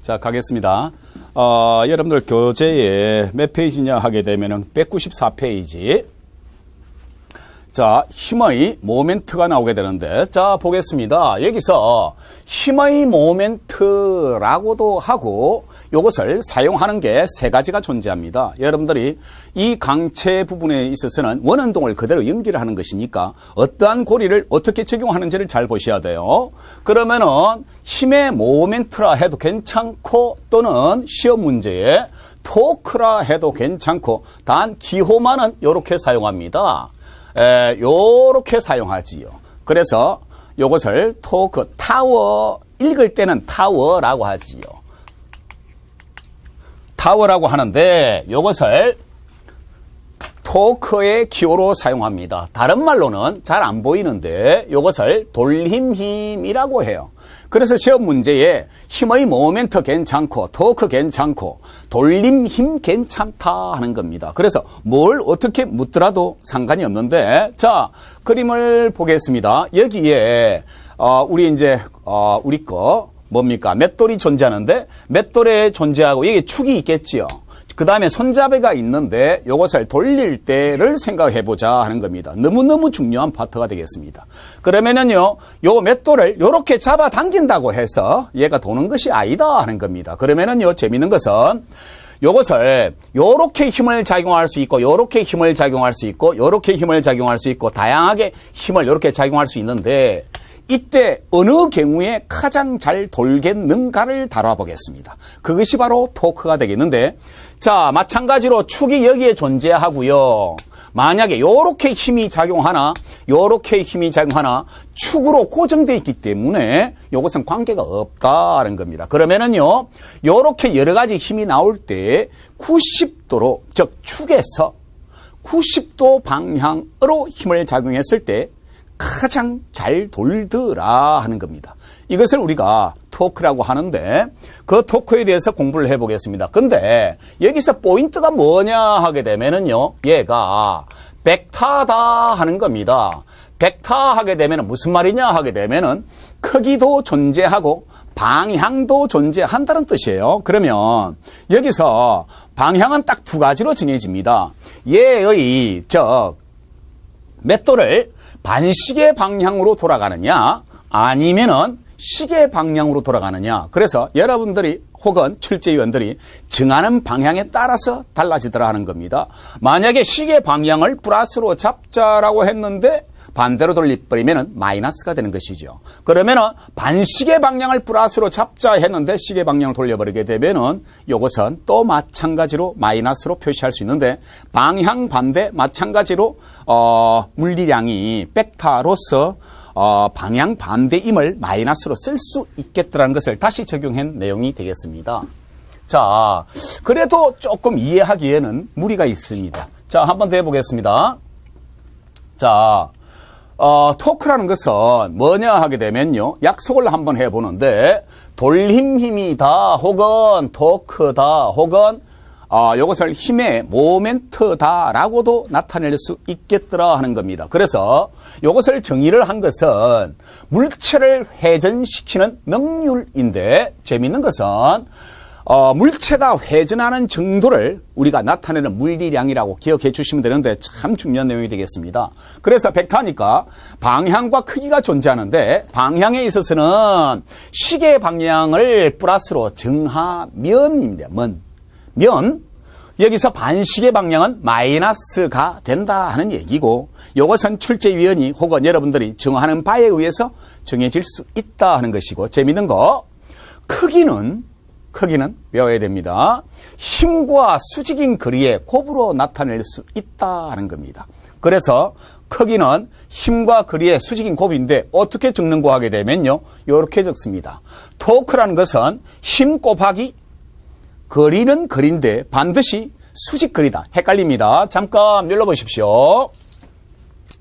자, 가겠습니다. 여러분들 교재에 몇 페이지냐 하게 되면은 194페이지. 자, 힘의 모멘트가 나오게 되는데, 자, 보겠습니다. 여기서 힘의 모멘트라고도 하고, 이것을 사용하는 게 세 가지가 존재합니다. 여러분들이 이 강체 부분에 있어서는 원운동을 그대로 연기를 하는 것이니까 어떠한 고리를 어떻게 적용하는지를 잘 보셔야 돼요. 그러면은 힘의 모멘트라 해도 괜찮고, 또는 시험 문제에 토크라 해도 괜찮고, 단 기호만은 이렇게 사용합니다. 요렇게 사용하지요. 그래서 요것을 토크, 타워, 읽을 때는 타워라고 하지요. 타워라고 하는데 요것을 토크의 기호로 사용합니다. 다른 말로는 잘 안 보이는데 요것을 돌림힘이라고 해요. 그래서 시험 문제에 힘의 모멘트 괜찮고 토크 괜찮고 돌림힘 괜찮다 하는 겁니다. 그래서 뭘 어떻게 묻더라도 상관이 없는데, 자, 그림을 보겠습니다. 여기에 우리 거 뭡니까? 맷돌이 존재하는데, 맷돌에 존재하고 여기 축이 있겠지요. 그 다음에 손잡이가 있는데 이것을 돌릴 때를 생각해보자 하는 겁니다. 너무너무 중요한 파트가 되겠습니다. 그러면은요, 요 맷돌을 요렇게 잡아당긴다고 해서 얘가 도는 것이 아니다 하는 겁니다. 그러면은요, 재밌는 것은 요것을 요렇게 힘을 작용할 수 있고, 요렇게 힘을 작용할 수 있고, 요렇게 힘을 작용할 수 있고, 다양하게 힘을 요렇게 작용할 수 있는데, 이때 어느 경우에 가장 잘 돌겠는가를 다뤄보겠습니다. 그것이 바로 토크가 되겠는데, 자, 마찬가지로 축이 여기에 존재하고요. 만약에 요렇게 힘이 작용하나, 요렇게 힘이 작용하나 축으로 고정되어 있기 때문에 이것은 관계가 없다는 겁니다. 그러면은요, 요렇게 여러 가지 힘이 나올 때 90도로, 즉 축에서 90도 방향으로 힘을 작용했을 때 가장 잘 돌더라 하는 겁니다. 이것을 우리가 토크라고 하는데, 그 토크에 대해서 공부를 해보겠습니다. 근데 여기서 포인트가 뭐냐 하게 되면은요, 얘가 벡터다 하는 겁니다. 벡터 하게 되면은 무슨 말이냐 하게 되면은 크기도 존재하고 방향도 존재한다는 뜻이에요. 그러면 여기서 방향은 딱 두 가지로 정해집니다. 얘의 맷돌을 반시계 방향으로 돌아가느냐, 아니면은 시계 방향으로 돌아가느냐. 그래서 여러분들이 혹은 출제위원들이 정하는 방향에 따라서 달라지더라 하는 겁니다. 만약에 시계 방향을 플러스로 잡자라고 했는데 반대로 돌려버리면 마이너스가 되는 것이죠. 그러면은 반시계 방향을 플러스로 잡자 했는데 시계 방향을 돌려버리게 되면은 이것은 또 마찬가지로 마이너스로 표시할 수 있는데, 방향 반대 마찬가지로 물리량이 벡터로서 방향 반대임을 마이너스로 쓸 수 있겠다는 것을 다시 적용한 내용이 되겠습니다. 자, 그래도 조금 이해하기에는 무리가 있습니다. 자, 한 번 더 해보겠습니다. 자, 토크라는 것은 뭐냐 하게 되면요, 약속을 한번 해보는데, 돌림힘이다 혹은 토크다 혹은 이것을 힘의 모멘트다라고도 나타낼 수 있겠더라 하는 겁니다. 그래서 이것을 정의를 한 것은 물체를 회전시키는 능률인데, 재미있는 것은 물체가 회전하는 정도를 우리가 나타내는 물리량이라고 기억해 주시면 되는데 참 중요한 내용이 되겠습니다. 그래서 벡터니까 방향과 크기가 존재하는데, 방향에 있어서는 시계 방향을 플러스로 정하면입니다. 면, 여기서 반시계 방향은 마이너스가 된다 하는 얘기고, 이것은 출제위원이 혹은 여러분들이 정하는 바에 의해서 정해질 수 있다 하는 것이고, 재미있는 거, 크기는 외워야 됩니다. 힘과 수직인 거리의 곱으로 나타낼 수 있다 하는 겁니다. 그래서 크기는 힘과 거리의 수직인 곱인데 어떻게 적는고 하게 되면요, 이렇게 적습니다. 토크라는 것은 힘 곱하기 거리는 거리인데 반드시 수직거리다. 헷갈립니다. 잠깐 눌러보십시오.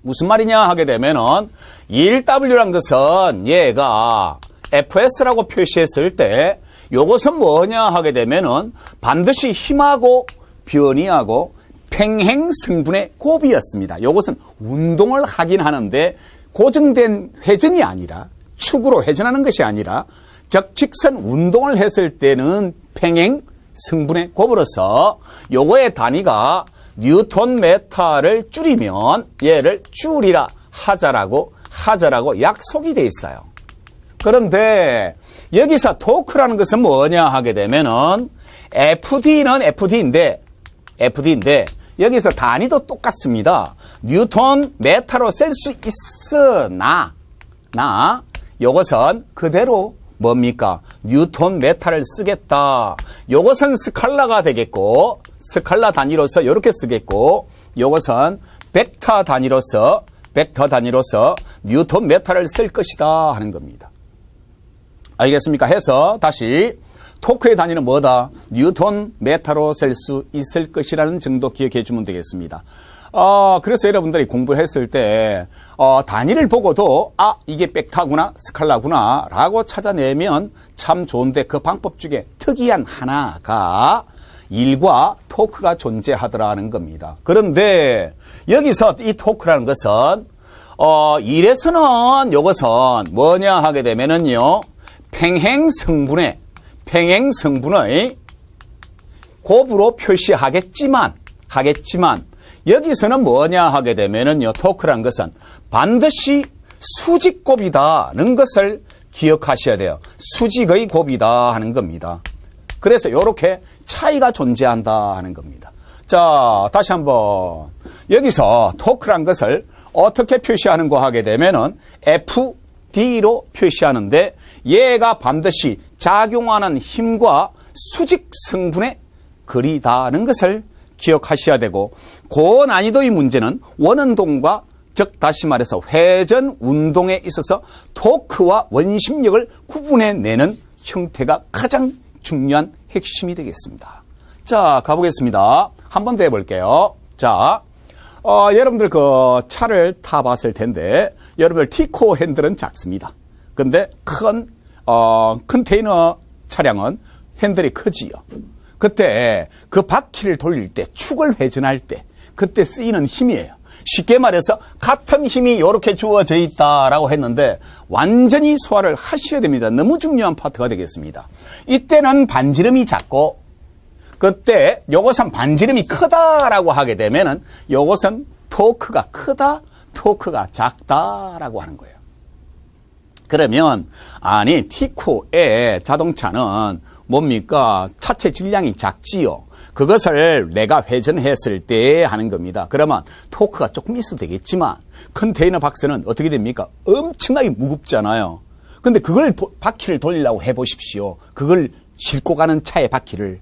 무슨 말이냐 하게 되면은 1W라는 것은 얘가 FS라고 표시했을 때 요것은 뭐냐 하게 되면은 반드시 힘하고 변이하고 평행성분의 곱이었습니다. 요것은 운동을 하긴 하는데 고정된 회전이 아니라, 축으로 회전하는 것이 아니라 즉 직선 운동을 했을 때는 평행 승분의 곱으로서 요거의 단위가 뉴턴 메타를 줄이면 얘를 줄이라 하자라고 약속이 돼 있어요. 그런데 여기서 토크라는 것은 뭐냐 하게 되면은 FD는 FD인데 여기서 단위도 똑같습니다. 뉴턴 메타로 쓸 수 있으나 요것은 그대로 뭡니까? 뉴턴 메타를 쓰겠다. 요것은 스칼라가 되겠고 스칼라 단위로서 이렇게 쓰겠고 요것은 벡터 단위로서 뉴턴 메타를 쓸 것이다 하는 겁니다. 알겠습니까? 해서 다시 토크의 단위는 뭐다? 뉴턴 메타로 쓸 수 있을 것이라는 정도 기억해 주면 되겠습니다. 그래서 여러분들이 공부를 했을 때 단위를 보고도 이게 벡터구나 스칼라구나 라고 찾아내면 참 좋은데 그 방법 중에 특이한 하나가 일과 토크가 존재하더라는 겁니다. 그런데 여기서 이 토크라는 것은 일에서는 요것은 뭐냐 하게 되면은요 평행성분의 곱으로 표시하겠지만 여기서는 뭐냐 하게 되면은요 토크라는 것은 반드시 수직곱이다는 것을 기억하셔야 돼요. 수직의 곱이다 하는 겁니다. 그래서 이렇게 차이가 존재한다 하는 겁니다. 자, 다시 한번 여기서 토크란 것을 어떻게 표시하는 거 하게 되면은 FD로 표시하는데 얘가 반드시 작용하는 힘과 수직성분의 거리다는 것을 기억하셔야 되고 그 난이도의 문제는 원운동과 즉 다시 말해서 회전 운동에 있어서 토크와 원심력을 구분해내는 형태가 가장 중요한 핵심이 되겠습니다. 자, 가보겠습니다. 한 번 더 해볼게요. 자, 여러분들 그 차를 타봤을 텐데 여러분들 티코 핸들은 작습니다. 근데 큰 컨테이너 차량은 핸들이 크지요. 그때 그 바퀴를 돌릴 때 축을 회전할 때 그때 쓰이는 힘이에요. 쉽게 말해서 같은 힘이 이렇게 주어져 있다라고 했는데 완전히 소화를 하셔야 됩니다. 너무 중요한 파트가 되겠습니다. 이때는 반지름이 작고 그때 요것은 반지름이 크다라고 하게 되면은 요것은 토크가 크다, 토크가 작다라고 하는 거예요. 그러면 아니 티코의 자동차는 뭡니까? 차체 질량이 작지요. 그것을 내가 회전했을 때 하는 겁니다. 그러면 토크가 조금 있어도 되겠지만 컨테이너 박스는 어떻게 됩니까? 엄청나게 무겁잖아요. 근데 그걸 바퀴를 돌리려고 해보십시오. 그걸 싣고 가는 차의 바퀴를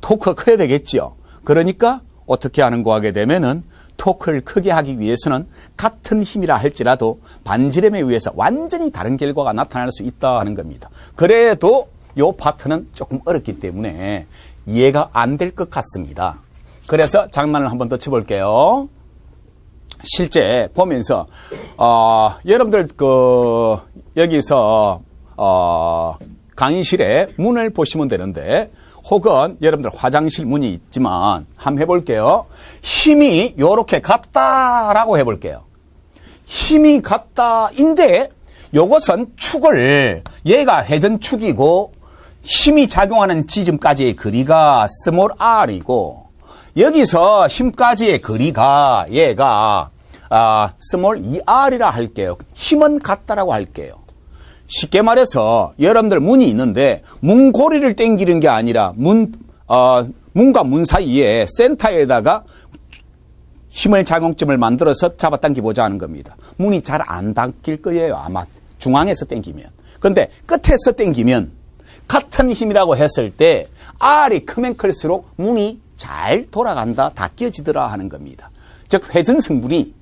토크가 커야 되겠죠. 그러니까 어떻게 하는 거 하게 되면은 토크를 크게 하기 위해서는 같은 힘이라 할지라도 반지름에 의해서 완전히 다른 결과가 나타날 수 있다 하는 겁니다. 그래도 요 파트는 조금 어렵기 때문에 이해가 안 될 것 같습니다. 그래서 장난을 한 번 더 쳐볼게요. 실제 보면서 여러분들 여기서 강의실에 문을 보시면 되는데 혹은 여러분들 화장실 문이 있지만 한번 해볼게요. 힘이 요렇게 같다라고 해볼게요. 힘이 같다인데 요것은 축을 얘가 회전축이고 힘이 작용하는 지점까지의 거리가 스몰 r이고 여기서 힘까지의 거리가 얘가 스몰 2r이라 할게요. 힘은 같다라고 할게요. 쉽게 말해서 여러분들 문이 있는데 문고리를 당기는 게 아니라 문과 문 사이에 센터에다가 힘을 작용점을 만들어서 잡아당기보자 하는 겁니다. 문이 잘 안 당길 거예요. 아마 중앙에서 당기면. 그런데 끝에서 당기면 같은 힘이라고 했을 때 R이 크면 클수록 문이 잘 돌아간다, 닫혀지더라 하는 겁니다. 즉 회전 성분이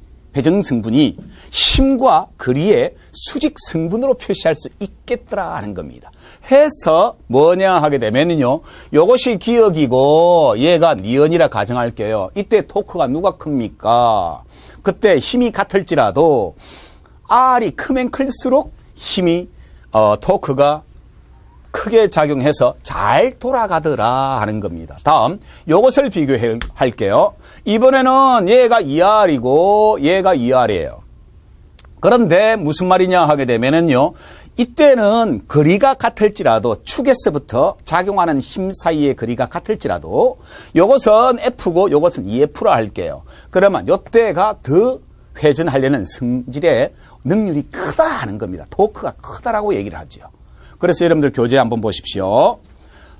힘과 거리의 수직 성분으로 표시할 수 있겠더라 하는 겁니다. 해서 뭐냐 하게 되면요, 요것이 기억이고 얘가 니은이라 가정할게요. 이때 토크가 누가 큽니까? 그때 힘이 같을지라도 R이 크면 클수록 힘이 토크가 크게 작용해서 잘 돌아가더라 하는 겁니다. 다음 요것을 비교해 할게요. 이번에는 얘가 2R이고 얘가 2R이에요. 그런데 무슨 말이냐 하게 되면은요, 이때는 거리가 같을지라도 축에서부터 작용하는 힘 사이의 거리가 같을지라도 요것은 F고 요것은 EF라 할게요. 그러면 요때가 더 회전하려는 성질의 능률이 크다 하는 겁니다. 토크가 크다라고 얘기를 하죠. 그래서 여러분들 교재 한번 보십시오.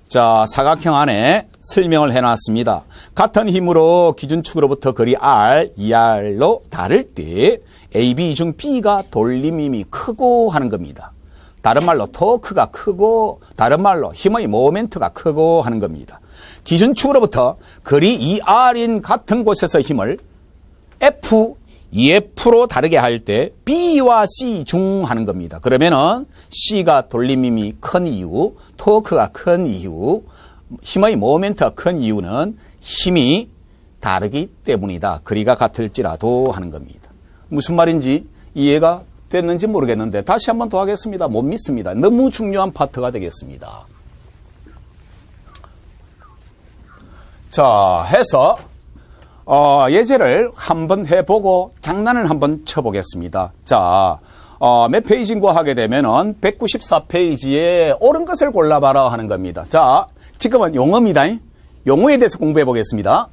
자, 사각형 안에 설명을 해놨습니다. 같은 힘으로 기준축으로부터 거리 R, ER로 다를 때 AB 중 B가 돌림힘이 크고 하는 겁니다. 다른 말로 토크가 크고 다른 말로 힘의 모멘트가 크고 하는 겁니다. 기준축으로부터 거리 ER인 같은 곳에서 힘을 F, EF로 다르게 할 때 B와 C 중 하는 겁니다. 그러면은 C가 돌림힘이 큰 이유, 토크가 큰 이유, 힘의 모멘트가 큰 이유는 힘이 다르기 때문이다. 거리가 같을지라도 하는 겁니다. 무슨 말인지 이해가 됐는지 모르겠는데 다시 한번 더 하겠습니다. 못 믿습니다. 너무 중요한 파트가 되겠습니다. 자, 해서 예제를 한번 해보고 장난을 한번 쳐보겠습니다. 자, 몇 페이지인고 하게 되면은 194페이지에 옳은 것을 골라봐라 하는 겁니다. 자, 지금은 용어입니다. 용어에 대해서 공부해 보겠습니다.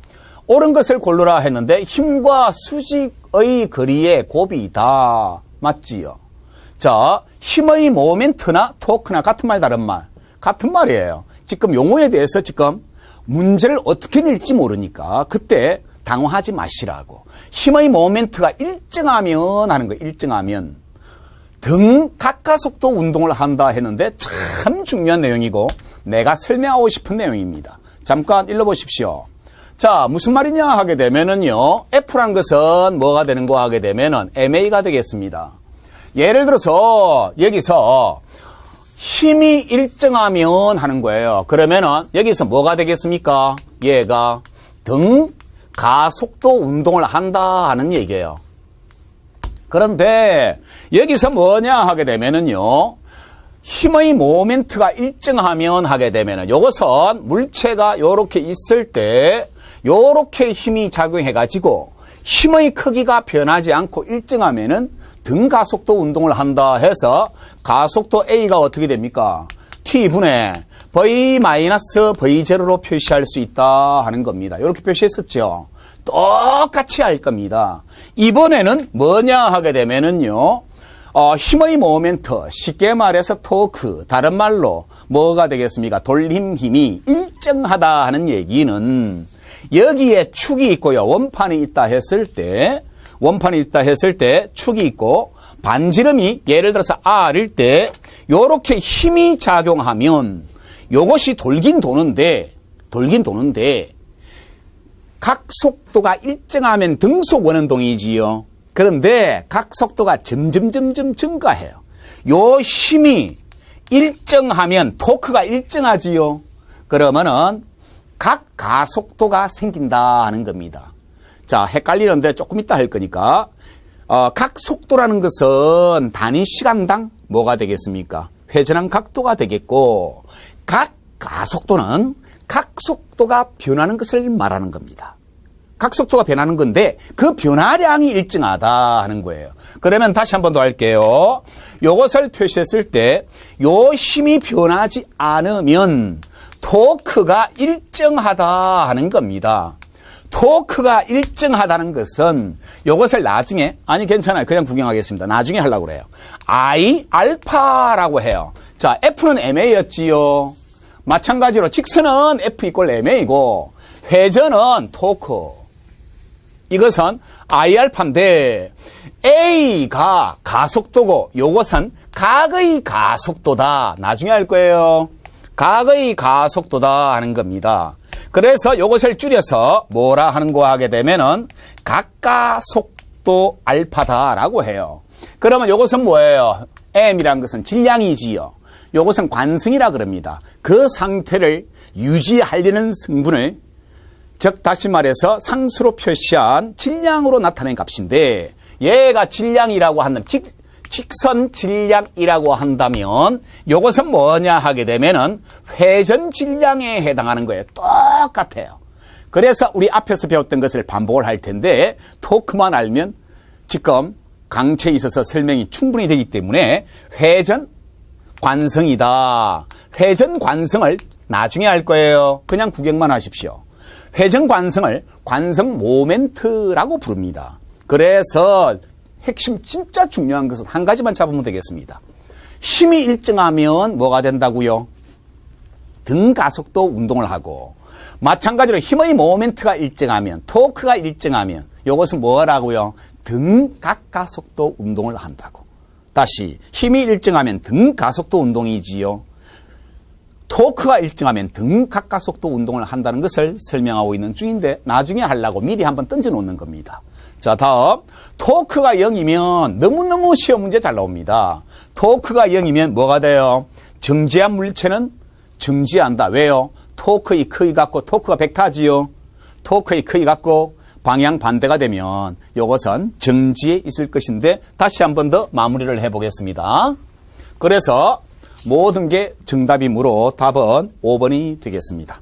옳은 것을 고르라 했는데 힘과 수직의 거리의 곱이다. 맞지요? 자, 힘의 모멘트나 토크나 같은 말 다른 말. 같은 말이에요. 지금 용어에 대해서 지금 문제를 어떻게 낼지 모르니까 그때 당황하지 마시라고. 힘의 모멘트가 일정하면 하는 거, 일정하면. 등 가까속도 운동을 한다 했는데 참 중요한 내용이고 내가 설명하고 싶은 내용입니다. 잠깐 읽어보십시오. 자, 무슨 말이냐 하게 되면은요, F란 것은 뭐가 되는 거 하게 되면은 MA가 되겠습니다. 예를 들어서 여기서 힘이 일정하면 하는 거예요. 그러면은 여기서 뭐가 되겠습니까? 얘가 등 가속도 운동을 한다 하는 얘기예요. 그런데 여기서 뭐냐 하게 되면은요, 힘의 모멘트가 일정하면 하게 되면은 요것은 물체가 요렇게 있을 때 요렇게 힘이 작용해가지고 힘의 크기가 변하지 않고 일정하면은 등 가속도 운동을 한다 해서 가속도 A가 어떻게 됩니까? T분의 V-V0로 표시할 수 있다 하는 겁니다. 이렇게 표시했었죠. 똑같이 할 겁니다. 이번에는 뭐냐 하게 되면은요, 힘의 모멘트, 쉽게 말해서 토크, 다른 말로 뭐가 되겠습니까? 돌림 힘이 일정하다 하는 얘기는 여기에 축이 있고요. 원판이 있다 했을 때 축이 있고 반지름이 예를 들어서 R일 때 요렇게 힘이 작용하면 요것이 돌긴 도는데 각 속도가 일정하면 등속 원운동이지요. 그런데 각 속도가 점점 증가해요. 요 힘이 일정하면 토크가 일정하지요. 그러면은 각 가속도가 생긴다 하는 겁니다. 자, 헷갈리는데 조금 이따 할 거니까 각 속도라는 것은 단위 시간당 뭐가 되겠습니까? 회전한 각도가 되겠고 각 가속도는 각 속도가 변하는 것을 말하는 겁니다. 각 속도가 변하는 건데 그 변화량이 일정하다 하는 거예요. 그러면 다시 한 번 더 할게요. 요것을 표시했을 때 요 힘이 변하지 않으면 토크가 일정하다 하는 겁니다. 토크가 일정하다는 것은 요것을 나중에, 아니 괜찮아요. 그냥 구경하겠습니다. 나중에 하려고 그래요. I 알파라고 해요. 자, F는 MA였지요. 마찬가지로 직선은 F = MA고 회전은 토크. 이것은 I알파인데 A가 가속도고 요것은 각의 가속도다. 나중에 할 거예요. 각의 가속도다 하는 겁니다. 그래서 요것을 줄여서 뭐라 하는 거 하게 되면은 각가속도 알파다라고 해요. 그러면 요것은 뭐예요? M이란 것은 질량이지요. 요것은 관성이라 그럽니다. 그 상태를 유지하려는 성분을, 즉 다시 말해서 상수로 표시한 질량으로 나타낸 값인데 얘가 질량이라고 한다면 직선 질량이라고 한다면 요것은 뭐냐 하게 되면은 회전 질량에 해당하는 거예요. 똑같아요. 그래서 우리 앞에서 배웠던 것을 반복을 할 텐데 토크만 알면 지금 강체에 있어서 설명이 충분히 되기 때문에 회전 관성이다. 회전 관성을 나중에 할 거예요. 그냥 구경만 하십시오. 회전 관성을 관성 모멘트라고 부릅니다. 그래서 핵심 진짜 중요한 것은 한 가지만 잡으면 되겠습니다. 힘이 일정하면 뭐가 된다고요? 등 가속도 운동을 하고, 마찬가지로 힘의 모멘트가 일정하면, 토크가 일정하면 이것은 뭐라고요? 등 각가속도 운동을 한다고. 다시 힘이 일정하면 등 가속도 운동이지요. 토크가 일정하면 등 각가속도 운동을 한다는 것을 설명하고 있는 중인데 나중에 하려고 미리 한번 던져놓는 겁니다. 자, 다음 토크가 0이면 너무너무 시험 문제 잘 나옵니다. 토크가 0이면 뭐가 돼요? 정지한 물체는 정지한다. 왜요? 토크의 크기 같고 토크가 벡터지요. 토크의 크기 같고 방향 반대가 되면 이것은 정지에 있을 것인데 다시 한 번 더 마무리를 해보겠습니다. 그래서 모든 게 정답이므로 답은 5번이 되겠습니다.